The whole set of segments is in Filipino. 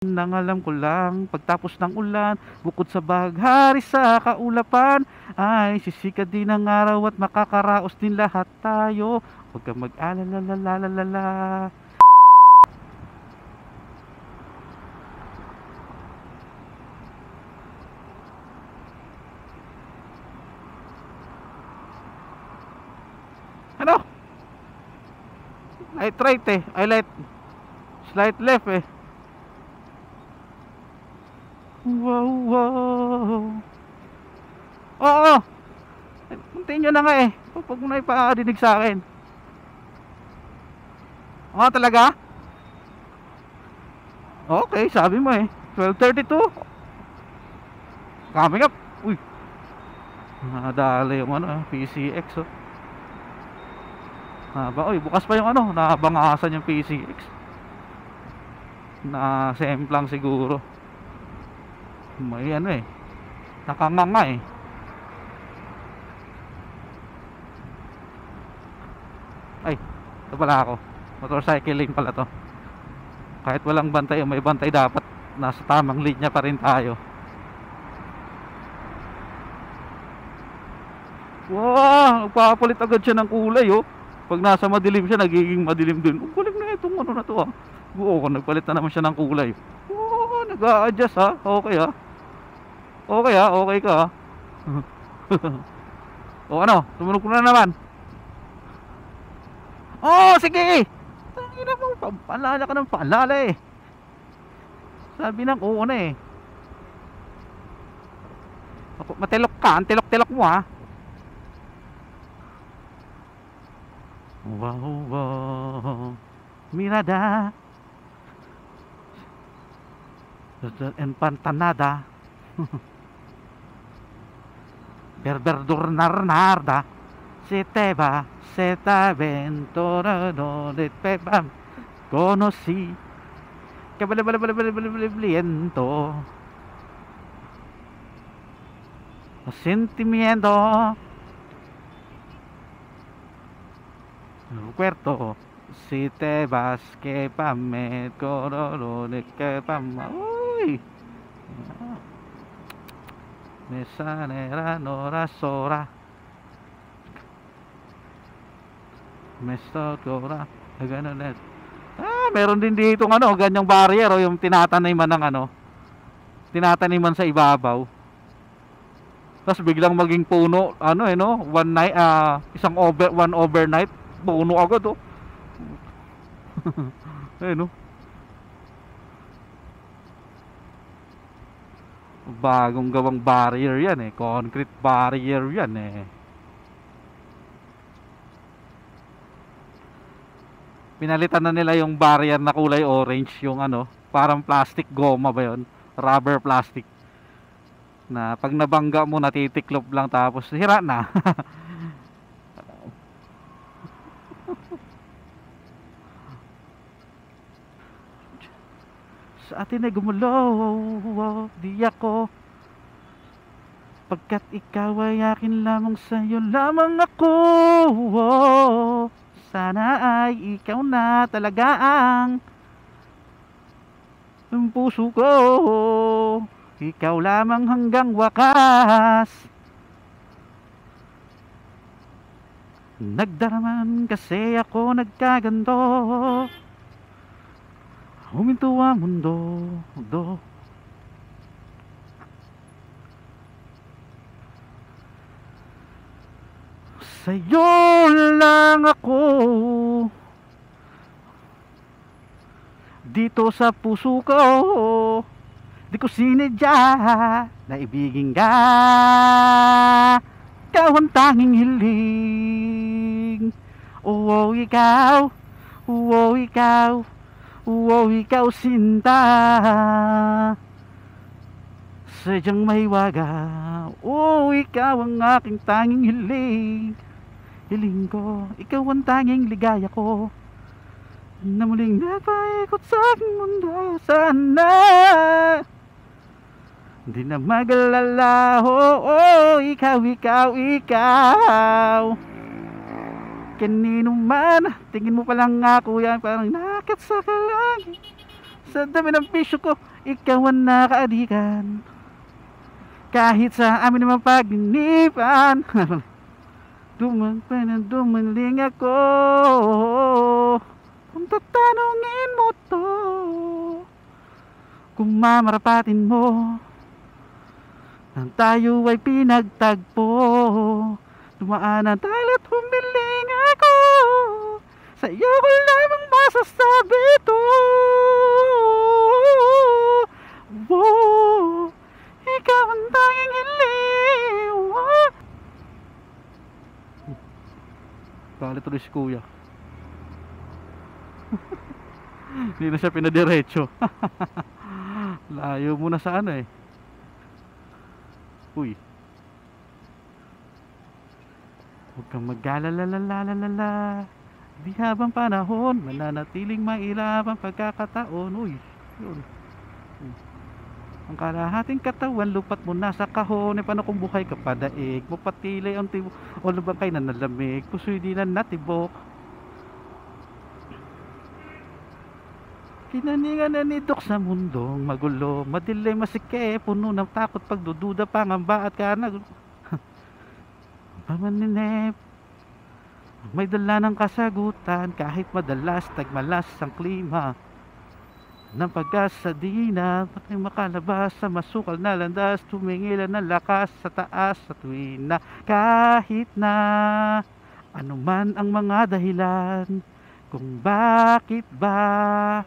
Nang alam ko lang, pagtapos ng ulan, bukod sa baghari sa kaulapan, ay sisikat din ang araw at makakaraos din lahat tayo. Huwag kang mag-alala, la. Ano? Light right eh. Ay light. Slight left eh. Wow, wow. Oo. Continue na nga eh. Huwag mo na ipadinig sa akin. Oo talaga? Okay, sabi mo eh. 12:32. Coming up. Uy. Nadali yung ano, PCX oh. Uy, bukas pa yung ano, nabangasan yung PCX. Na semplang siguro. May ano eh. Nakanganga eh. Ay, ito pala ako. Motorcycling pala to. Kahit walang bantay o may bantay, dapat nasa tamang linya pa rin tayo. Wow, nagpapalit agad siya ng kulay oh. Pag nasa madilim siya, nagiging madilim din. Ang galing na itong ano na to ah. Oo, nagpalit na naman siya ng kulay. Oo, nag-a-adjust ha. Okay ha. Okay ha, okay ka ha. O ano, tumunog ko na naman. Oh, sige. Tangina mo, paalala ka ng paalala eh. Sabi ng oo na eh. Matilok ka, antilok-tilok mo ha. Wow, wow. Mirada. Empantanada. Berberdurnarnarda. Seteba, seta ventorano de pepam. Conocí. Cabalabalabalabalabalabaliento. Sentimiento. Puerto. Si te vas que pame cororo de que pam. Uy. Mesa nera nora sora. Mesa cora. Ganun net. Meron din dito ng ano, ganyang barrier o yung tinataniman ng ano. Tinataniman sa ibabaw. Tapos biglang maging puno, ano eh no, one overnight, puno agad oh. Eh no. Bagong gawang barrier yan eh, concrete barrier yan eh. Pinalitan na nila yung barrier na kulay orange, yung ano, parang plastic goma ba yun? Rubber plastic. Na pag nabangga mo, natitiklop lang tapos hira na. Sa atin ay gumulo, di ako. Pagkat ikaw ay akin lamang, sa'yo lamang ako. Sana ay ikaw na talaga ang puso ko. Ikaw lamang hanggang wakas. Nagdaraman kasi ako nagkaganto. Huminto ang mundo. Sa'yo lang ako. Dito sa puso ko. Di ko sinadya na ibigin ka. Ikaw ang tanging hiling. Oo, ikaw. Oo, ikaw. Oo, ikaw sinta. Sadyang may waga. Oo, ikaw ang aking tanging hiling. Hiling ko, ikaw ang tanging ligaya ko. Na muling napaikot sa aking mundo. Sana di na mag-alala. Oh, ikaw. Kanino man, tingin mo palang ako yan, parang nakit sa kalangit. Sa dami ng bisyo ko, ikaw ang nakaadikan. Kahit sa amin naman pagninipan. Dumaling ako. Kung tatanungin mo to, kung mamarapatin mo, nang tayo ay pinagtagpo, dumaan ang talat, humiling ako. Sa iyo ko lamang masasabi to. Wow, ikaw ang tanging hiling. Bakit tuloy si kuya? Hindi na siya pinadiretso. Layo muna sa ano eh. Uy. Huwag kang mag-alalalalala. Di habang panahon, mananatiling mailap ang pagkakataon. Uy, yun. Ang kalahating katawan, lupat mo na sa kahon. E paano kung buhay ka pa daig? Mapatilay ang tibok. O lubang kay nanalamig. Puso'y di na natibok. Kinaningan na nidok sa mundong magulo. Madilim, masike, puno ng takot, pagdududa, pangamba at kanag. Pamaninip. May dala ng kasagutan kahit madalas tagmalas ang klima ng pag-asa di na makalabas sa masukal na landas, tumingilan ng lakas sa taas sa tuwin na kahit na anuman ang mga dahilan kung bakit ba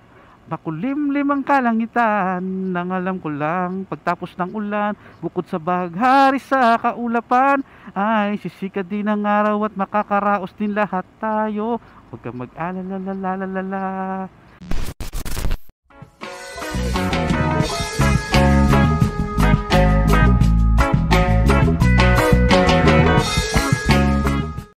makulimlim ang kalangitan. Nang alam ko lang pagtapos ng ulan, bukod sa baghari sa kaulapan, ay sisikat din ang araw at makakaraos din lahat tayo. Huwag kang mag-alalalalala.